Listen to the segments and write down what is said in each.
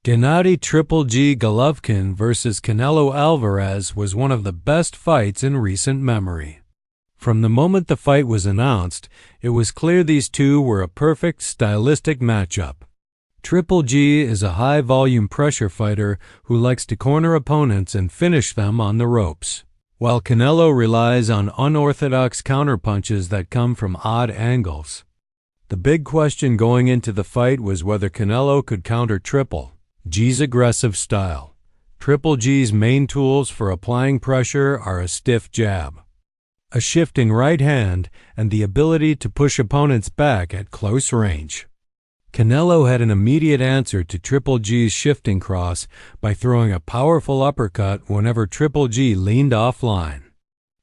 Gennady Triple G Golovkin versus Canelo Alvarez was one of the best fights in recent memory. From the moment the fight was announced, it was clear these two were a perfect stylistic matchup. Triple G is a high-volume pressure fighter who likes to corner opponents and finish them on the ropes, while Canelo relies on unorthodox counterpunches that come from odd angles. The big question going into the fight was whether Canelo could counter Triple G's aggressive style. Triple G's main tools for applying pressure are a stiff jab, a shifting right hand, and the ability to push opponents back at close range. Canelo had an immediate answer to Triple G's shifting cross by throwing a powerful uppercut whenever Triple G leaned offline.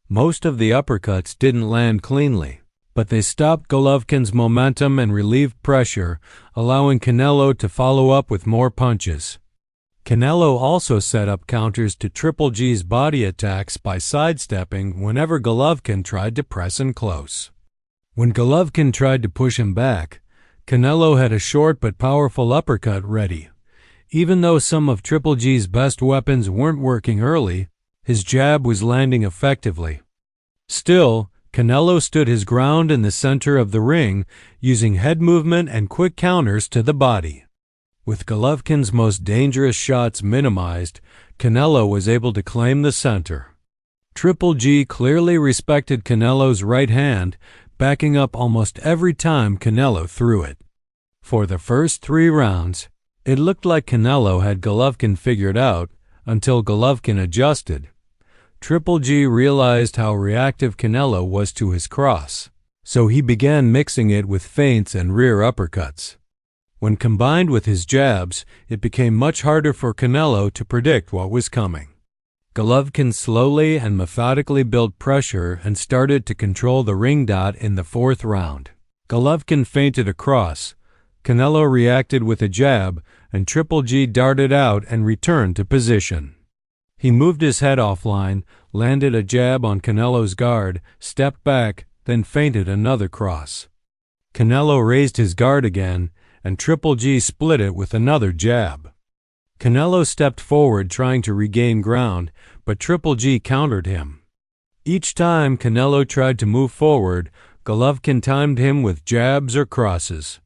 Most of the uppercuts didn't land cleanly, but they stopped Golovkin's momentum and relieved pressure, allowing Canelo to follow up with more punches. Canelo also set up counters to Triple G's body attacks by sidestepping whenever Golovkin tried to press in close. When Golovkin tried to push him back, Canelo had a short but powerful uppercut ready. Even though some of Triple G's best weapons weren't working early, his jab was landing effectively. Still, Canelo stood his ground in the center of the ring, using head movement and quick counters to the body. With Golovkin's most dangerous shots minimized, Canelo was able to claim the center. Triple G clearly respected Canelo's right hand, backing up almost every time Canelo threw it. For the first 3 rounds, it looked like Canelo had Golovkin figured out until Golovkin adjusted. Triple G realized how reactive Canelo was to his cross, so he began mixing it with feints and rear uppercuts. When combined with his jabs, it became much harder for Canelo to predict what was coming. Golovkin slowly and methodically built pressure and started to control the ring dot in the 4th round. Golovkin feinted across, Canelo reacted with a jab, and Triple G darted out and returned to position. He moved his head offline, landed a jab on Canelo's guard, stepped back, then feinted another cross. Canelo raised his guard again, and Triple G split it with another jab. Canelo stepped forward trying to regain ground, but Triple G countered him. Each time Canelo tried to move forward, Golovkin timed him with jabs or crosses.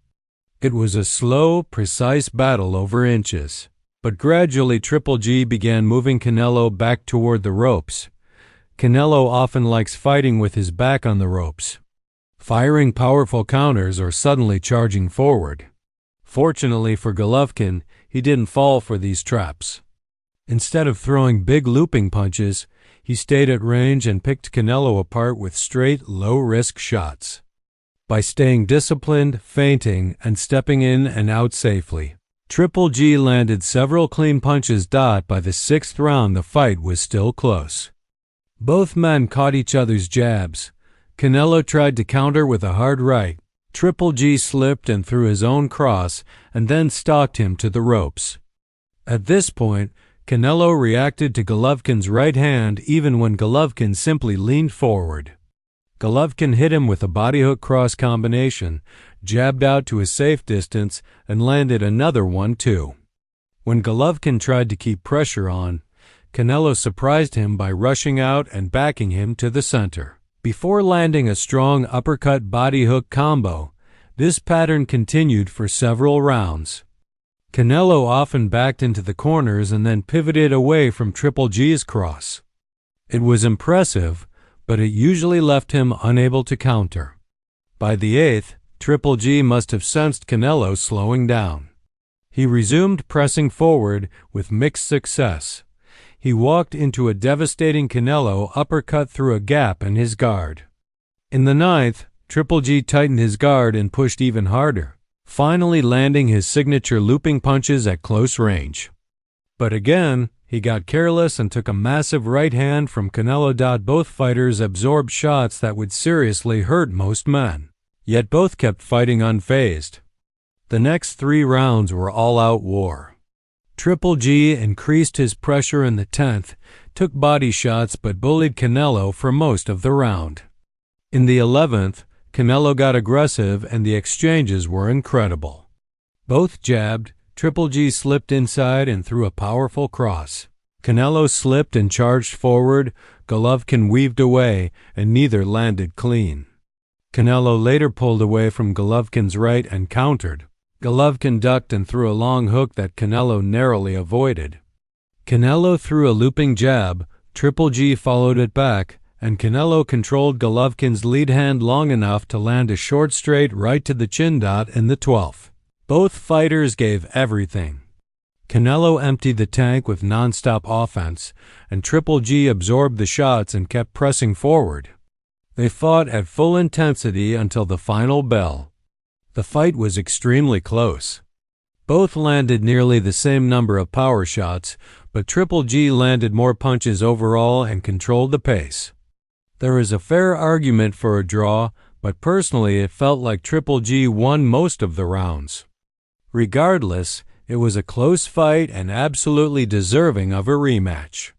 It was a slow, precise battle over inches. But gradually Triple G began moving Canelo back toward the ropes. Canelo often likes fighting with his back on the ropes, firing powerful counters or suddenly charging forward. Fortunately for Golovkin, he didn't fall for these traps. Instead of throwing big looping punches, he stayed at range and picked Canelo apart with straight, low-risk shots. By staying disciplined, feinting, and stepping in and out safely, Triple G landed several clean punches. By the 6th round, the fight was still close. Both men caught each other's jabs. Canelo tried to counter with a hard right. Triple G slipped and threw his own cross and then stalked him to the ropes. At this point, Canelo reacted to Golovkin's right hand even when Golovkin simply leaned forward. Golovkin hit him with a bodyhook cross combination, jabbed out to a safe distance, and landed another one too. When Golovkin tried to keep pressure on, Canelo surprised him by rushing out and backing him to the center. Before landing a strong uppercut bodyhook combo, this pattern continued for several rounds. Canelo often backed into the corners and then pivoted away from Triple G's cross. It was impressive, but it usually left him unable to counter. By the 8th, Triple G must have sensed Canelo slowing down. He resumed pressing forward with mixed success. He walked into a devastating Canelo uppercut through a gap in his guard. In the 9th, Triple G tightened his guard and pushed even harder, finally landing his signature looping punches at close range. But again, he got careless and took a massive right hand from Canelo. Both fighters absorbed shots that would seriously hurt most men, yet both kept fighting unfazed. The next 3 rounds were all-out war. Triple G increased his pressure in the 10th, took body shots but bullied Canelo for most of the round. In the 11th, Canelo got aggressive and the exchanges were incredible. Both jabbed, Triple G slipped inside and threw a powerful cross. Canelo slipped and charged forward. Golovkin weaved away, and neither landed clean. Canelo later pulled away from Golovkin's right and countered. Golovkin ducked and threw a long hook that Canelo narrowly avoided. Canelo threw a looping jab. Triple G followed it back, and Canelo controlled Golovkin's lead hand long enough to land a short straight right to the chin dot in the 12th. Both fighters gave everything. Canelo emptied the tank with nonstop offense, and Triple G absorbed the shots and kept pressing forward. They fought at full intensity until the final bell. The fight was extremely close. Both landed nearly the same number of power shots, but Triple G landed more punches overall and controlled the pace. There is a fair argument for a draw, but personally it felt like Triple G won most of the rounds. Regardless, it was a close fight and absolutely deserving of a rematch.